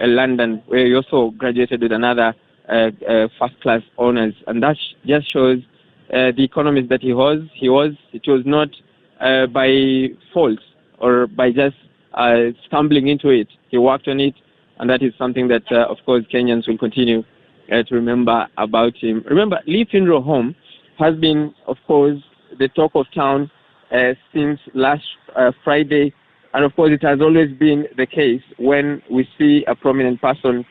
London, where he also graduated with another first-class honors. And that just shows the economist that he was. It was not by fault or by just stumbling into it. He worked on it, and that is something that, of course, Kenyans will continue to remember about him. Remember, Lee Funeral Home has been, of course, the talk of town since last Friday, and of course it has always been the case when we see a prominent person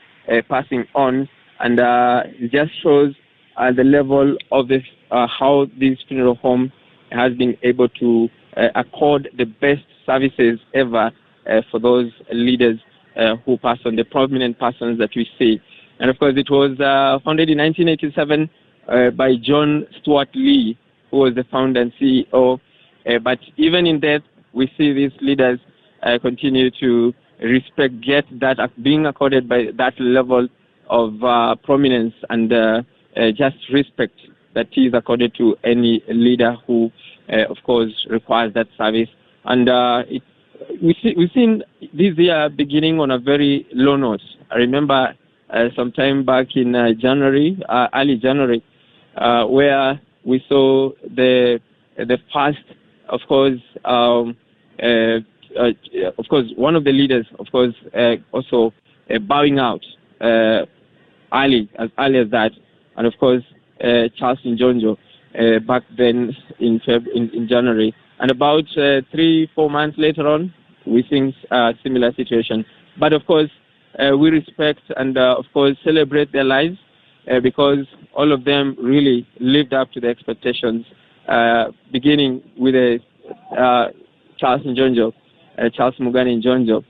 passing on, and it just shows the level of this, how this funeral home has been able to accord the best services ever for those leaders who pass on, the prominent persons that we see. And of course, it was founded in 1987 by John Stuart Lee, who was the founder and CEO. But even in death, we see these leaders continue to get that being accorded by that level of prominence and just respect that is accorded to any leader who, of course, requires that service. And we've seen this year beginning on a very low note. I remember sometime back in January, early January, where we saw the first, of course, one of the leaders, of course, also bowing out as early as that, and of course, Charles Njonjo back then in January, and about 3-4 months later on, we think a similar situation. But of course, we respect and of course celebrate their lives because all of them really lived up to the expectations, beginning with Charles Njonjo, Charles Mugani Njonjo,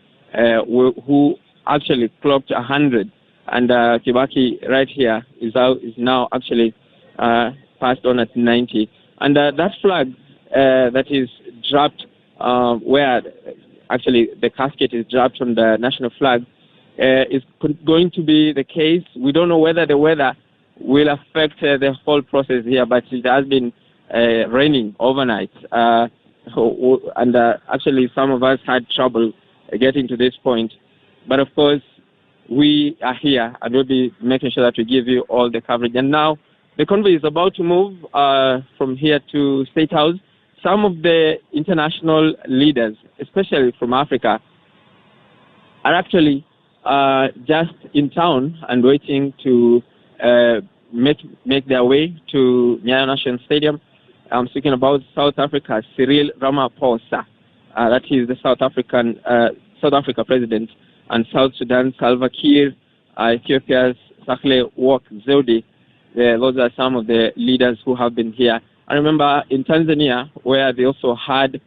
who actually clocked 100, and Kibaki right here is now actually passed on at 90. And that flag that is dropped, where actually the casket is dropped from the national flag, is going to be the case. We don't know whether the weather will affect the whole process here, but it has been raining overnight. And actually some of us had trouble getting to this point. But of course, we are here and we'll be making sure that we give you all the coverage. And now the convoy is about to move from here to State House. Some of the international leaders, especially from Africa, are actually just in town and waiting to make their way to Nyayo National Stadium. I'm speaking about South Africa, Cyril Ramaphosa. That is the South Africa president, and South Sudan, Salva Kiir, Ethiopia's Sahle Work Zewde. Those are some of the leaders who have been here. I remember in Tanzania, where they also had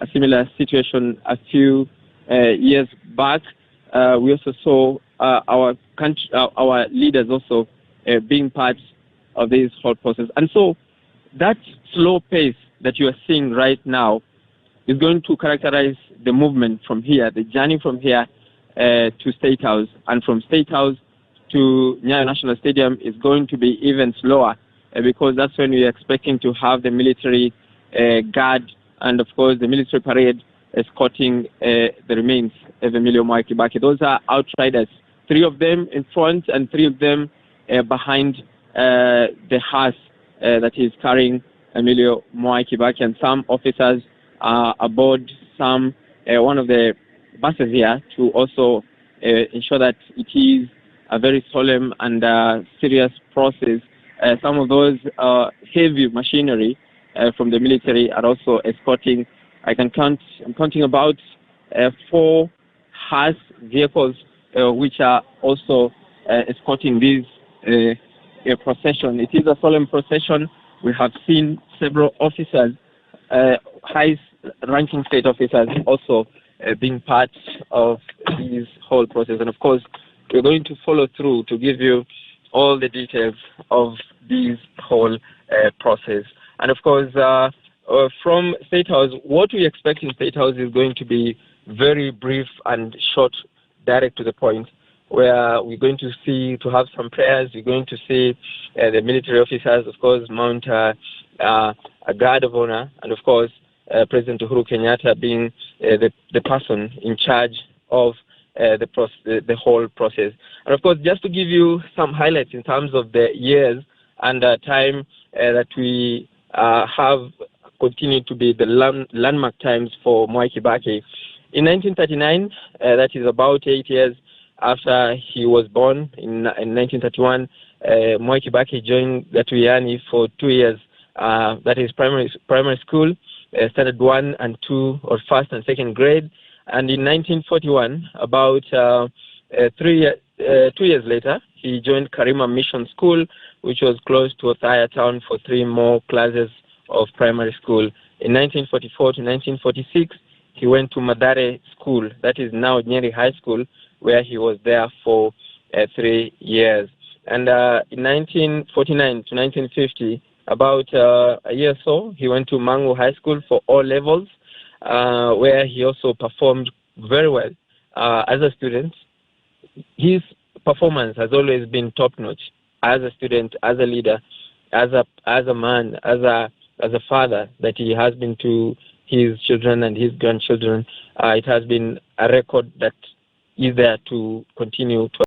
a similar situation a few years back, we also saw our leaders also being part of this whole process. And so that slow pace that you are seeing right now is going to characterize the movement from here, the journey from here to State House, and from State House to Nyayo National Stadium is going to be even slower because that's when we are expecting to have the military guard and, of course, the military parade escorting the remains of Emilio Mwai Kibaki. Those are outriders, 3 of them in front and 3 of them behind the hearse that is carrying Emilio Mwai Kibaki, and some officers aboard one of the buses here to also ensure that it is a very solemn and serious process. Some of those heavy machinery from the military are also escorting. I'm counting about 4 hearse vehicles which are also escorting this procession. It is a solemn procession. We have seen several officers, high-ranking state officers, also being part of this whole process. And of course, we're going to follow through to give you all the details of this whole process. And of course, from State House, what we expect in State House is going to be very brief and short, direct to the point, where we're going to have some prayers. We're going to see the military officers, of course, mount a guard of honor, and of course, President Uhuru Kenyatta being the person in charge of the whole process. And of course, just to give you some highlights in terms of the years and time that we have continued to be the landmark times for Mwai Kibaki. In 1939, that is about 8 years after he was born, in 1931, Mwai Kibaki joined Gatuyani for 2 years. That is primary school, standard 1 and 2, or first and second grade. And in 1941, about 2 years later, he joined Karima Mission School, which was close to Othaya town, for 3 more classes of primary school. In 1944 to 1946, he went to Madare School, that is now Nyeri High School, where he was there for 3 years. And in 1949 to 1950, about a year or so, he went to Mangu High School for all levels, where he also performed very well as a student. His performance has always been top-notch as a student, as a leader, as a man, as a father that he has been to his children and his grandchildren. It has been a record that is there to continue to